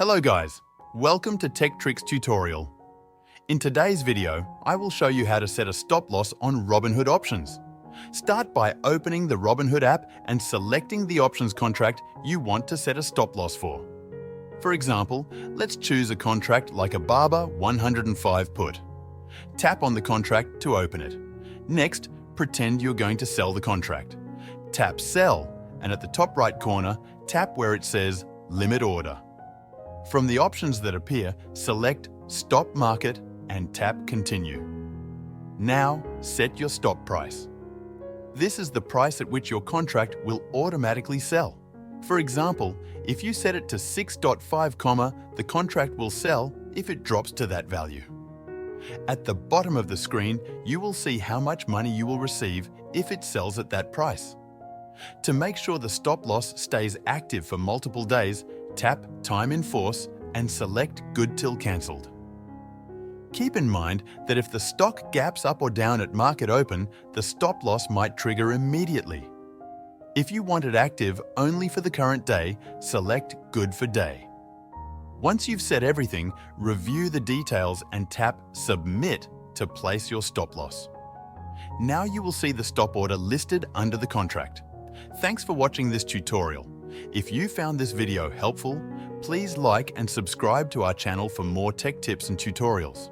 Hello guys, welcome to Tech Tricks tutorial. In today's video, I will show you how to set a stop loss on Robinhood options. Start by opening the Robinhood app and selecting the options contract you want to set a stop loss for. For example, let's choose a contract like a Barber 105 put. Tap on the contract to open it. Next, pretend you're going to sell the contract. Tap Sell, and at the top right corner, tap where it says Limit Order. From the options that appear, select Stop Market and tap Continue. Now, set your stop price. This is the price at which your contract will automatically sell. For example, if you set it to 6.5, the contract will sell if it drops to that value. At the bottom of the screen, you will see how much money you will receive if it sells at that price. To make sure the stop loss stays active for multiple days, tap Time in Force and select Good Till Cancelled. Keep in mind that if the stock gaps up or down at market open, the stop loss might trigger immediately. If you want it active only for the current day, select Good for Day. Once you've set everything, review the details and tap Submit to place your stop loss. Now you will see the stop order listed under the contract. Thanks for watching this tutorial. If you found this video helpful, please like and subscribe to our channel for more tech tips and tutorials.